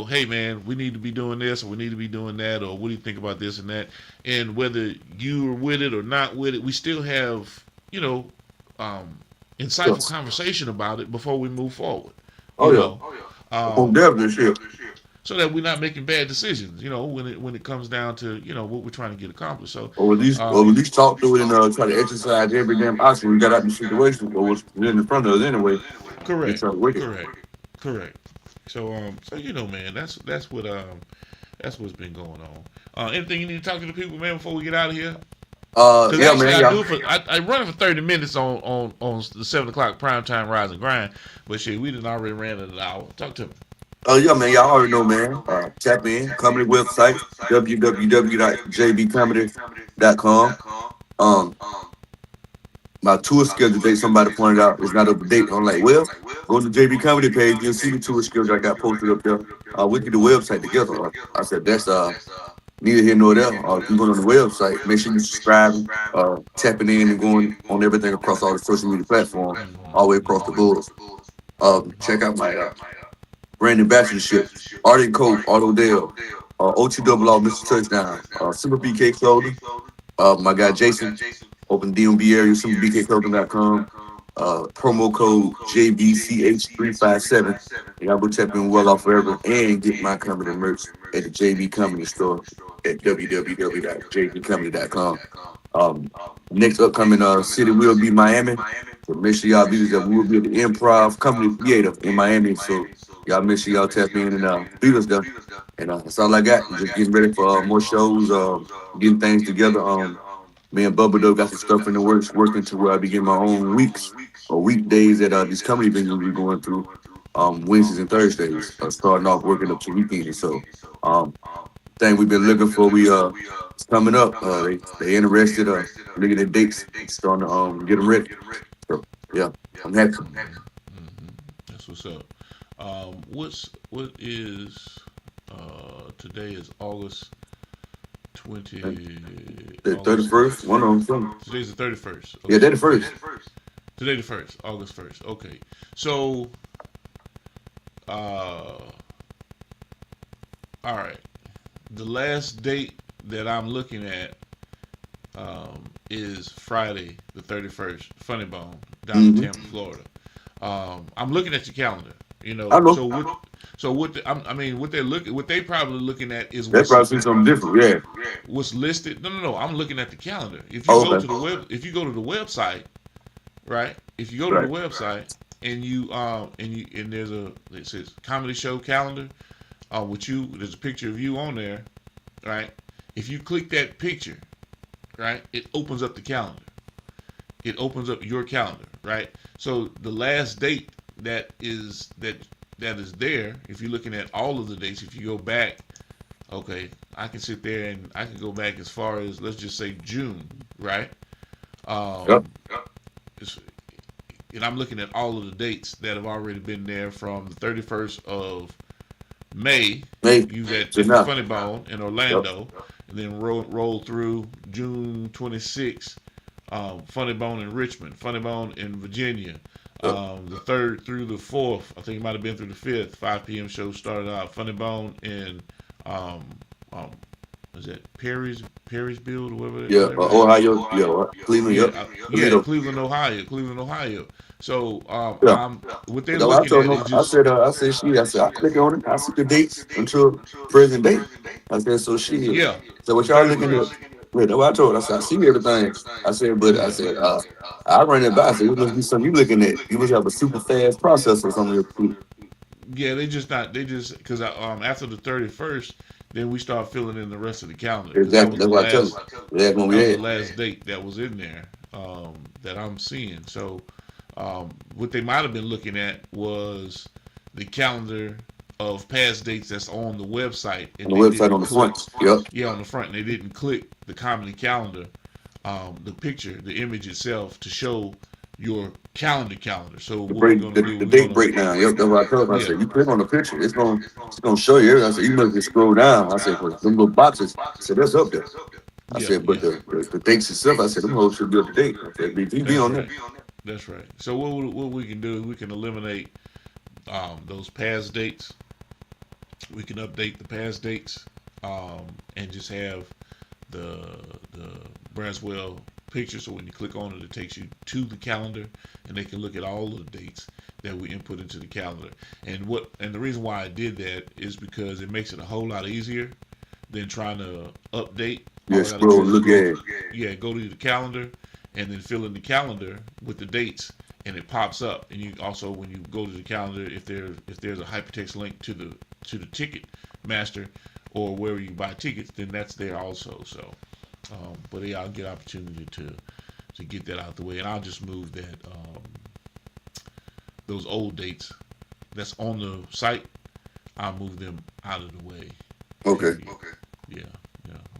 hey man, we need to be doing this or we need to be doing that, or what do you think about this and that? And whether you are with it or not with it, we still have insightful Yes. conversation about it before we move forward. Oh You yeah. know, Oh, um, definitely shit. so that we're not making bad decisions. When it comes down to what we're trying to get accomplished. So, Or at least talk through it and try to exercise every damn option we got out in the situation or what's in front of us anyway. Just correct, try to work it. correct. So man, that's what's been going on. Anything you need to talk to the people, man, before we get out of here? Because Yeah, actually, man. I do Yeah. it for I run it for 30 minutes on the 7 o'clock primetime rise and grind. But shit, we done already ran it an hour. Talk to me. Yeah, man. Y'all already know, man. Tap in. Comedy website www.jbcomedy.com. Um, my tour schedule date, somebody pointed out, is not up to date. I'm like, well, go to the JB Comedy page. You'll see the tour schedule I got posted up there. We get the website together. I said, that's neither here nor there. If you go on the website, make sure you subscribe, tapping in and going on everything across all the social media platforms, all the way across the board. Check out my brand ambassadorship, Art and Coke, Auto Dale, OT Double R, Mr. Touchdown, Super BK Clothing, my guy Jason, open DMB area, superbkclothing.com, promo code JBCH357. Y'all go tap in well off forever and get my comedy merch at the JB Comedy Store at www.jbcomedy.com. Next upcoming city will be Miami. So make sure y'all be there. We will be at the Improv Comedy Theater in Miami. So y'all make sure y'all tap in and beat us there. And that's all I got. Just getting ready for more shows, getting things together. Me and Bubba Dub got some stuff in the works, working to where I begin my own weeks or weekdays that these comedy venues we going through Wednesdays and Thursdays, starting off working up to weekends. So thing we've been looking for, it's coming up. They interested, looking at dates, starting to get them ready. So yeah, I'm happy. That's what's up. What is today is August 20. The 31st, one on something. Today's the 31st. Okay. Yeah, they're the first. Today the 1st, August 1st. Okay. So all right. The last date that I'm looking at is Friday the 31st, Funny Bone, down in Tampa, Florida. I'm looking at your calendar. I know. What they probably looking at is They probably see something different. Yeah. What's listed. No. I'm looking at the calendar. If you Oh, go okay. to the if you go to the website, right? If you go to the website and and it says comedy show calendar, there's a picture of you on there, right? If you click that picture, right, it opens up the calendar. It opens up your calendar, right? So the last date that is there, if you're looking at all of the dates, if you go back, okay, I can sit there and I can go back as far as, let's just say June, right? Yep. And I'm looking at all of the dates that have already been there from the 31st of May. You was at Funny Bone in Orlando, and then roll through June 26th, Funny Bone in Richmond, Funny Bone in Virginia. The 3rd through the 4th, I think it might have been through the 5th, 5 p.m. show started out. Funny Bone in is that Perrysville or whatever? Yeah, Ohio. Yeah, Cleveland. Cleveland, Ohio. So what they're No, looking at is just. I said, I click on it. I see the dates until present date. I said, so she. Yeah. So what y'all looking at? That's what I told her. I said, I see everything. I said, I run it by. I said, it must be something you looking at. You must have a super fast process or something. Yeah, they just because after the 31st, then we start filling in the rest of the calendar. Exactly. That's what I told you. That's when we had the last date that was in there that I'm seeing. So what they might have been looking at was the calendar of past dates that's on the website. And on the website on the front. Yep. Yeah, on the front. And they didn't click the comedy calendar, the picture, the image itself to show your calendar. So The what we're break, gonna do, the we're date gonna breakdown. Yep, that's what I told him. I yeah, said, you click on the picture, it's gonna show you. I said, you must just scroll down. I said, well, them little boxes. I said, that's up there. I yeah, said, but yeah. the dates itself, I said, them hoes should be up to date. I said, BTV That's on there. right. That's right. So what we can do is we can eliminate those past dates. We can update the past dates, and just have the Braswell picture. So when you click on it, it takes you to the calendar, and they can look at all of the dates that we input into the calendar. And the reason why I did that is because it makes it a whole lot easier than trying to update. All Yeah, I gotta do scroll, is look at it. go to the calendar, and then fill in the calendar with the dates, and it pops up. And you also, when you go to the calendar, if there's a hypertext link to the ticket master or wherever you buy tickets, then that's there also. So, but yeah, I'll get opportunity to get that out the way, and I'll just move that those old dates that's on the site. I'll move them out of the way. Okay. Yeah,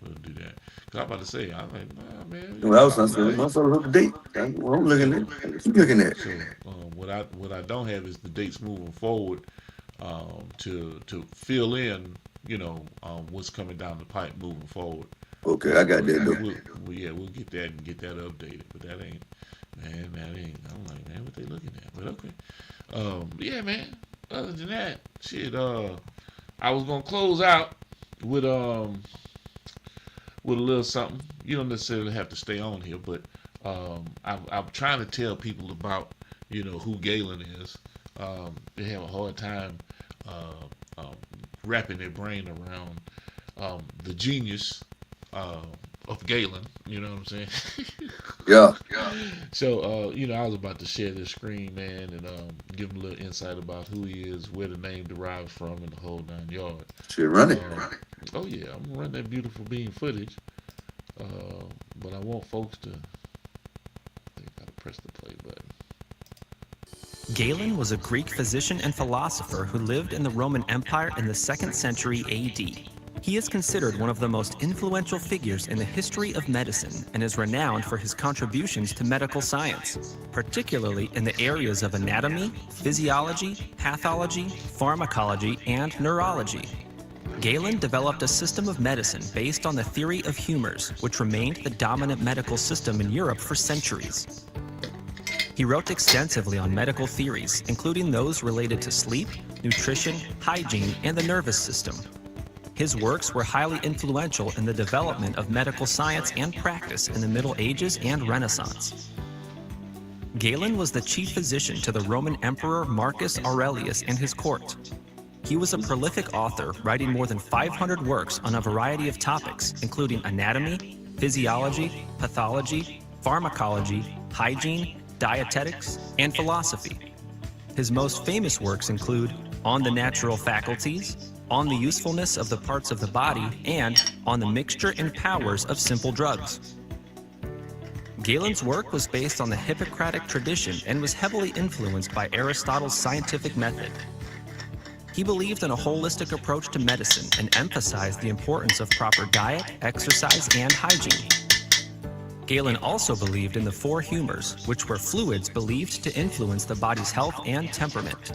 we'll do that. Cause I'm about to say, I'm like, nah, man. Well, I was saying, my son up to date. What I'm looking at. Keep looking at. So what I don't have is the dates moving forward, to fill in, what's coming down the pipe moving forward. Okay, I got that though. We'll get that and get that updated. But that ain't. I'm like, man, what they looking at? But okay. Yeah, man. Other than that, shit. I was gonna close out with a little something. You don't necessarily have to stay on here, but I'm trying to tell people about who Galen is. They have a hard time wrapping their brain around the genius of Galen. You know what I'm saying? Yeah. So I was about to share this screen, man, and give them a little insight about who he is, where the name derives from, and the whole 9 yards. Shit, run it. Oh yeah, I'm gonna run that beautiful beam footage. But I want folks to. They gotta press the play button. Galen was a Greek physician and philosopher who lived in the Roman Empire in the 2nd century AD. He is considered one of the most influential figures in the history of medicine and is renowned for his contributions to medical science, particularly in the areas of anatomy, physiology, pathology, pharmacology, and neurology. Galen developed a system of medicine based on the theory of humors, which remained the dominant medical system in Europe for centuries. He wrote extensively on medical theories, including those related to sleep, nutrition, hygiene, and the nervous system. His works were highly influential in the development of medical science and practice in the Middle Ages and Renaissance. Galen was the chief physician to the Roman Emperor Marcus Aurelius and his court. He was a prolific author, writing more than 500 works on a variety of topics, including anatomy, physiology, pathology, pharmacology, hygiene, dietetics, and philosophy. His most famous works include On the Natural Faculties, On the Usefulness of the Parts of the Body, and On the Mixture and Powers of Simple Drugs. Galen's work was based on the Hippocratic tradition and was heavily influenced by Aristotle's scientific method. He believed in a holistic approach to medicine and emphasized the importance of proper diet, exercise, and hygiene. Galen also believed in the 4 humors, which were fluids believed to influence the body's health and temperament.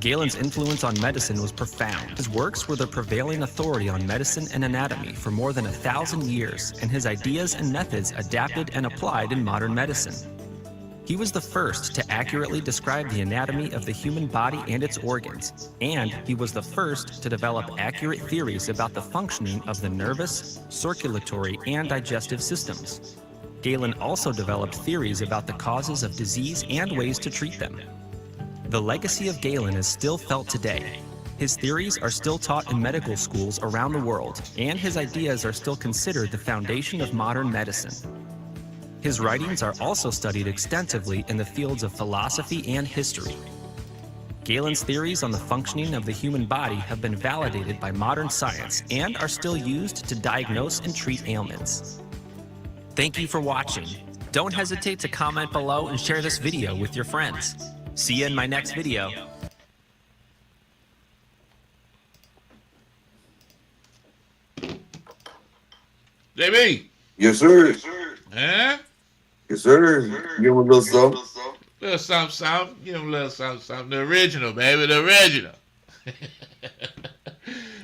Galen's influence on medicine was profound. His works were the prevailing authority on medicine and anatomy for more than 1,000 years, and his ideas and methods adapted and applied in modern medicine. He was the first to accurately describe the anatomy of the human body and its organs, and he was the first to develop accurate theories about the functioning of the nervous, circulatory, and digestive systems. Galen also developed theories about the causes of disease and ways to treat them. The legacy of Galen is still felt today. His theories are still taught in medical schools around the world, and his ideas are still considered the foundation of modern medicine. His writings are also studied extensively in the fields of philosophy and history. Galen's theories on the functioning of the human body have been validated by modern science and are still used to diagnose and treat ailments. Thank you for watching. Don't hesitate to comment below and share this video with your friends. See you in my next video. JB. Yes, sir. Huh? Yes, sir. Give him a little something. Little something, something. Give him a little something, something. The original, baby, the original.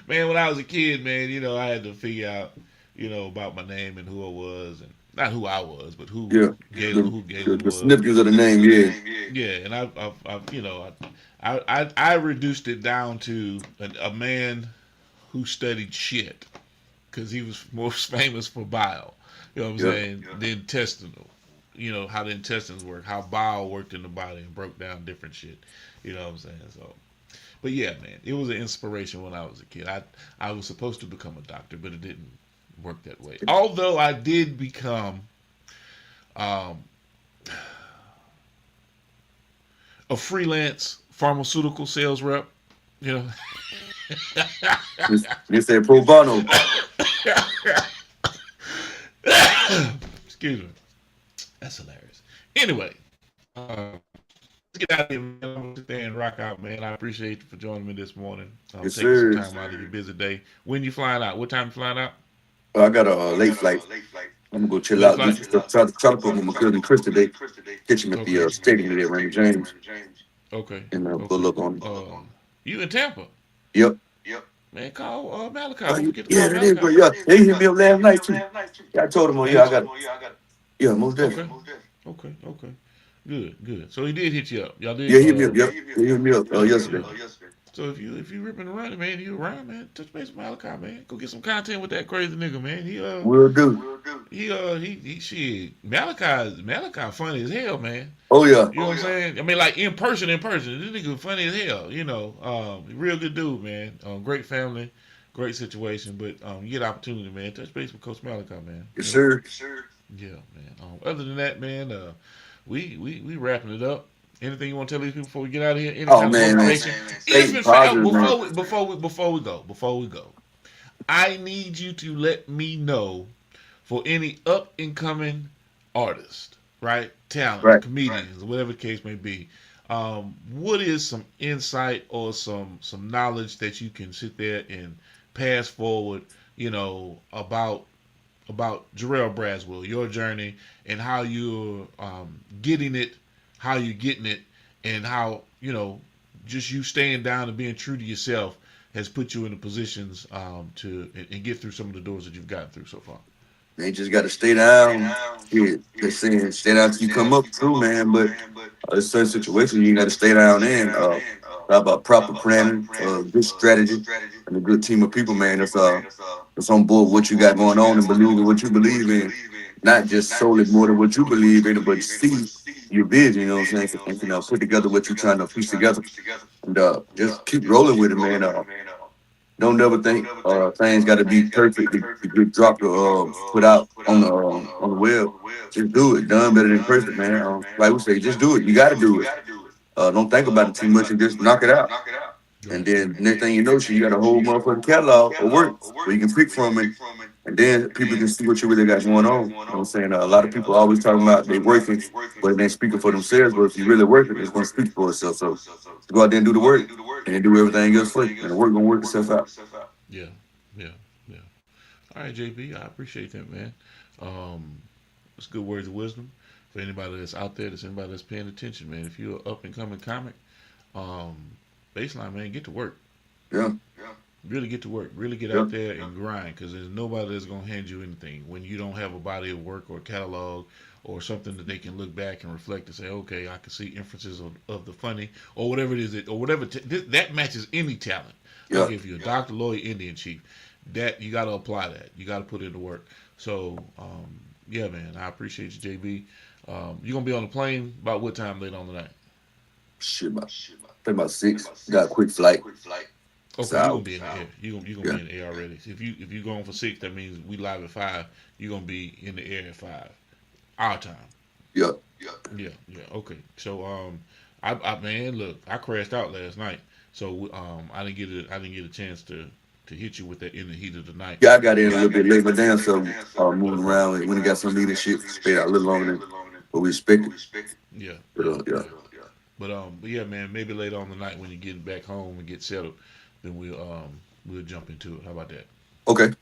Man, when I was a kid, man, I had to figure out, about my name and who I was, and not who I was, but Yeah. Who Galen The was. significance of the name, yeah. Yeah, and I reduced it down to a man who studied shit because he was most famous for bile. You know what I'm Yeah. saying? The intestinal. How the intestines work, how bile worked in the body and broke down different shit. You know what I'm saying? So, but yeah, man, it was an inspiration when I was a kid. I was supposed to become a doctor, but it didn't work that way. Although I did become um, a freelance pharmaceutical sales rep. You know. They said pro bono. Excuse me. That's hilarious. Anyway, let's get out of here, man. I'm gonna sit there and rock out, man. I appreciate you for joining me this morning. Yes, Taking some sir. time out of your busy day. When you flying out? What time you flying out? I got a late flight. I'm gonna go chill Late out. Do flight. some stuff. Try to put my cousin Chris today. Catch him at Okay. the stadium today, Raymond James, Okay. and pull Okay. up on him. You in Tampa? Yep. Man, call Malachi. Oh, Don't forget to yeah, call that is, Malachi. bro. Yeah, he hit me up last night too. Yeah, I told him, oh Man, yeah, I got. Yeah, most okay. definitely. Okay. Good. So he did hit you up. Y'all did. Yeah, he hit me up. Yep, he hit me up yesterday. So if you ripping and running, man, you around, man, touch base with Malachi, man. Go get some content with that crazy nigga, man. Will do. He shit. Malachi funny as hell, man. Oh yeah. You know what I'm saying? I mean, like in person. This nigga funny as hell. Real good dude, man. Great family, great situation. But you get opportunity, man. Touch base with Coach Malachi, man. Yes, sir. Yeah, man. Other than that, man, we wrapping it up. Anything you want to tell these people before we get out of here? Any Oh kind of man, motivation? stay positive, man. Before we go, I need you to let me know for any up and coming artists, right? Talent, Right. comedians, whatever the case may be. What is some insight or some knowledge that you can sit there and pass forward, about Jarrell Braswell, your journey, and how you're getting it, how you're getting it, and how just you staying down and being true to yourself has put you in the positions to and get through some of the doors that you've gotten through so far. They just got to stay down. Yeah, they're saying stay down till you come up through, man. But there's certain situations you got to stay down in. About proper planning, good strategy, and a good team of people, man. That's on board with what you got going on and believe in what you believe in. Not just solely more than what you believe in, but see your vision. You know what I'm saying? And put together what you're trying to piece together, and just keep rolling with it, man. Don't never think things got to be perfect to get dropped or put out on the web. Just do it. Done better than perfect, man. Like we say, just do it. You got to do it. Don't think about it too much and just knock it out. And then next thing you know, you got a whole motherfucking catalog of work where you can pick from it. And then people can see what you really got going on. You know what I'm saying? A lot of people always talking about they working, but they ain't speaking for themselves. But if you really working, it's going to speak for itself. So go out there and do the work and then do everything else for you. And the work going to work itself out. Yeah. All right, JB, I appreciate that, man. It's good words of wisdom for anybody that's out there, anybody that's paying attention, man. If you're an up and coming comic, baseline, man, get to work. Yeah. Really get to work. Really get out there and grind, because there's nobody that's going to hand you anything when you don't have a body of work or a catalog or something that they can look back and reflect and say, okay, I can see inferences of the funny or whatever it is, or whatever that matches any talent. Yeah. Like if you're a doctor, lawyer, Indian chief, that you got to apply that. You got to put in the work. So, yeah, man, I appreciate you, JB. You gonna be on the plane about what time later on tonight? Shit, about 6. Got a quick flight. Okay, you're gonna be in the air. You're gonna be in the air already. So if you going for 6, that means we live at 5. You're gonna be in the air at 5, our time. Yep. Yeah. Okay. So I man, look, I crashed out last night, so I didn't get a chance to hit you with that in the heat of the night. Yeah, I got in a little bit late, but damn, so moving around when we got some leadership, stayed out a little longer than what we expected. Yeah. Yeah. But yeah, man, maybe later on the night when you get back home and get settled, then we'll jump into it. How about that? Okay.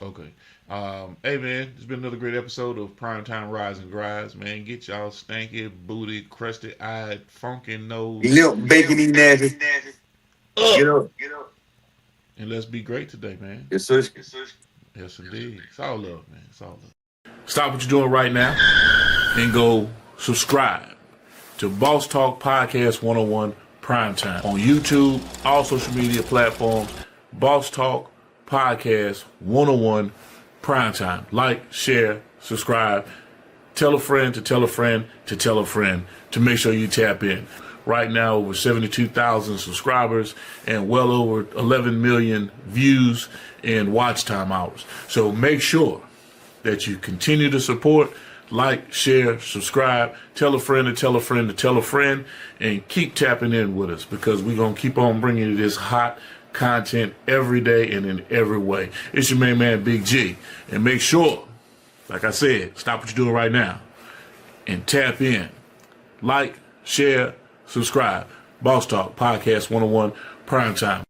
Okay. Hey, man, it's been another great episode of Primetime Rise and Grinds, man. Get y'all stanky, booty, crusty-eyed, funky nose Limp, bacon, eating asses. up. Get up. And let's be great today, man. Yes, sir. Yes, indeed. It's all love, man. It's all love. Stop what you're doing right now and go subscribe to Boss Talk Podcast 101 Primetime on YouTube, all social media platforms. Boss Talk Podcast 101 Primetime. Like, share, subscribe. Tell a friend to tell a friend to tell a friend to make sure you tap in. Right now, over 72,000 subscribers and well over 11 million views and watch time hours. So make sure that you continue to support, like, share, subscribe, tell a friend to tell a friend to tell a friend, and keep tapping in with us because we're going to keep on bringing you this hot content every day and in every way. It's your main man, Big G. And make sure, like I said, stop what you're doing right now and tap in. Like, share, subscribe. Boss Talk Podcast 101 Primetime.